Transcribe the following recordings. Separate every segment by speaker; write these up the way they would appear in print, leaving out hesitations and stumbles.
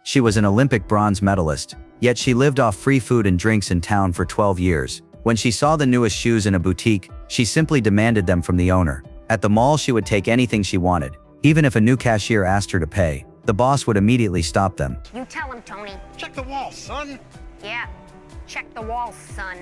Speaker 1: She was an Olympic bronze medalist, yet she lived off free food and drinks in town for 12 years. When she saw the newest shoes in a boutique, she simply demanded them from the owner. At the mall, she would take anything she wanted. Even if a new cashier asked her to pay, the boss would immediately stop them.
Speaker 2: You tell him, Tony.
Speaker 3: Check the wall, son.
Speaker 2: Yeah, check the wall, son.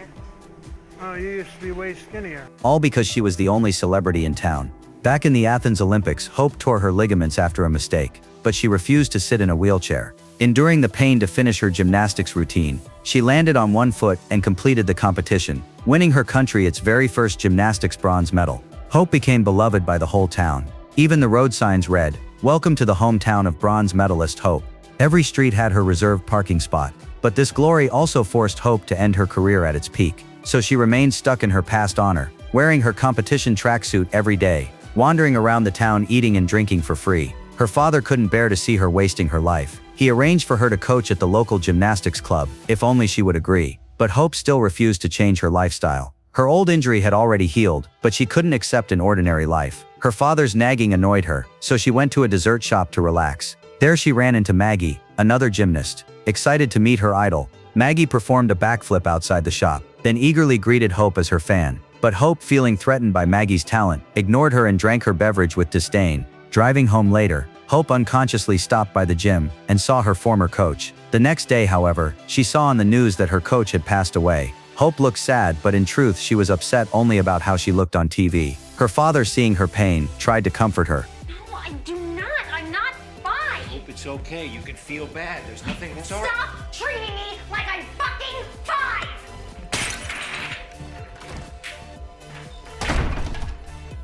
Speaker 3: Oh, you used to be way skinnier.
Speaker 1: All because she was the only celebrity in town. Back in the Athens Olympics, Hope tore her ligaments after a mistake, but she refused to sit in a wheelchair. Enduring the pain to finish her gymnastics routine, she landed on one foot and completed the competition, winning her country its very first gymnastics bronze medal. Hope became beloved by the whole town. Even the road signs read, "Welcome to the hometown of bronze medalist Hope." Every street had her reserved parking spot, but this glory also forced Hope to end her career at its peak. So she remained stuck in her past honor, wearing her competition tracksuit every day, wandering around the town eating and drinking for free. Her father couldn't bear to see her wasting her life. He arranged for her to coach at the local gymnastics club, if only she would agree. But Hope still refused to change her lifestyle. Her old injury had already healed, but she couldn't accept an ordinary life. Her father's nagging annoyed her, so she went to a dessert shop to relax. There she ran into Maggie, another gymnast. Excited to meet her idol, Maggie performed a backflip outside the shop, then eagerly greeted Hope as her fan. But Hope, feeling threatened by Maggie's talent, ignored her and drank her beverage with disdain. Driving home later, Hope unconsciously stopped by the gym and saw her former coach. The next day, however, she saw on the news that her coach had passed away. Hope looked sad, but in truth she was upset only about how she looked on TV. Her father, seeing her pain, tried to comfort her.
Speaker 2: No, I do not. I'm not fine.
Speaker 4: Hope it's okay. You can feel bad. There's nothing. It's all right.
Speaker 2: Stop treating me like I'm fucking 5!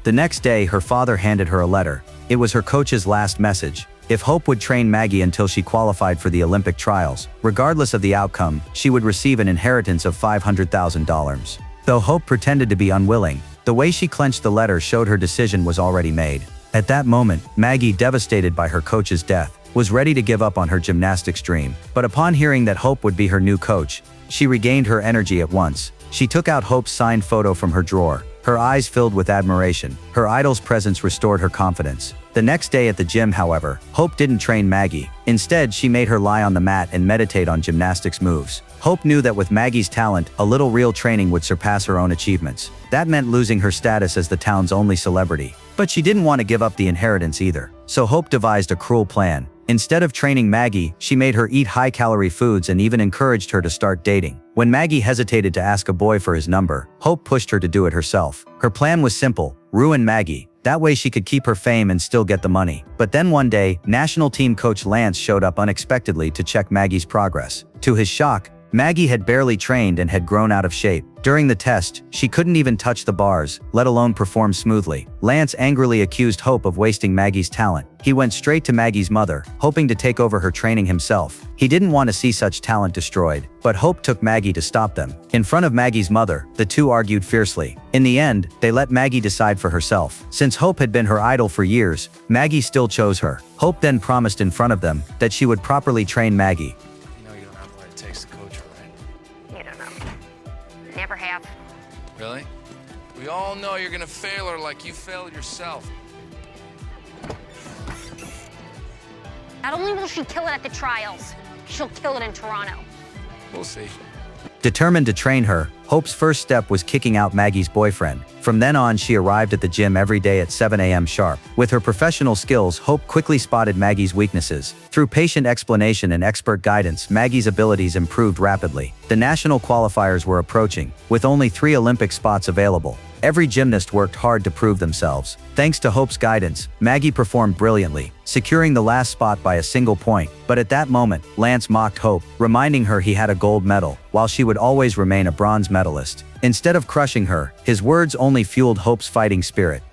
Speaker 1: The next day, her father handed her a letter. It was her coach's last message. If Hope would train Maggie until she qualified for the Olympic trials, regardless of the outcome, she would receive an inheritance of $500,000. Though Hope pretended to be unwilling, the way she clenched the letter showed her decision was already made. At that moment, Maggie, devastated by her coach's death, was ready to give up on her gymnastics dream. But upon hearing that Hope would be her new coach, she regained her energy at once. She took out Hope's signed photo from her drawer. Her eyes filled with admiration. Her idol's presence restored her confidence. The next day at the gym, however, Hope didn't train Maggie. Instead, she made her lie on the mat and meditate on gymnastics moves. Hope knew that with Maggie's talent, a little real training would surpass her own achievements. That meant losing her status as the town's only celebrity. But she didn't want to give up the inheritance either. So Hope devised a cruel plan. Instead of training Maggie, she made her eat high-calorie foods and even encouraged her to start dating. When Maggie hesitated to ask a boy for his number, Hope pushed her to do it herself. Her plan was simple: ruin Maggie. That way she could keep her fame and still get the money. But then one day, national team coach Lance showed up unexpectedly to check Maggie's progress. To his shock, Maggie had barely trained and had grown out of shape. During the test, she couldn't even touch the bars, let alone perform smoothly. Lance angrily accused Hope of wasting Maggie's talent. He went straight to Maggie's mother, hoping to take over her training himself. He didn't want to see such talent destroyed, but Hope took Maggie to stop them. In front of Maggie's mother, the two argued fiercely. In the end, they let Maggie decide for herself. Since Hope had been her idol for years, Maggie still chose her. Hope then promised in front of them that she would properly train Maggie.
Speaker 4: You know you don't have what it takes to coach her, right?
Speaker 2: You don't know. Never have.
Speaker 4: Really? We all know you're gonna fail her like you failed yourself.
Speaker 2: Not only will she kill it at the trials, she'll kill it in Toronto.
Speaker 4: We'll see.
Speaker 1: Determined to train her, Hope's first step was kicking out Maggie's boyfriend. From then on, she arrived at the gym every day at 7 a.m. sharp. With her professional skills, Hope quickly spotted Maggie's weaknesses. Through patient explanation and expert guidance, Maggie's abilities improved rapidly. The national qualifiers were approaching, with only 3 Olympic spots available. Every gymnast worked hard to prove themselves. Thanks to Hope's guidance, Maggie performed brilliantly, securing the last spot by a single point. But at that moment, Lance mocked Hope, reminding her he had a gold medal, while she would always remain a bronze medalist. Instead of crushing her, his words only fueled Hope's fighting spirit.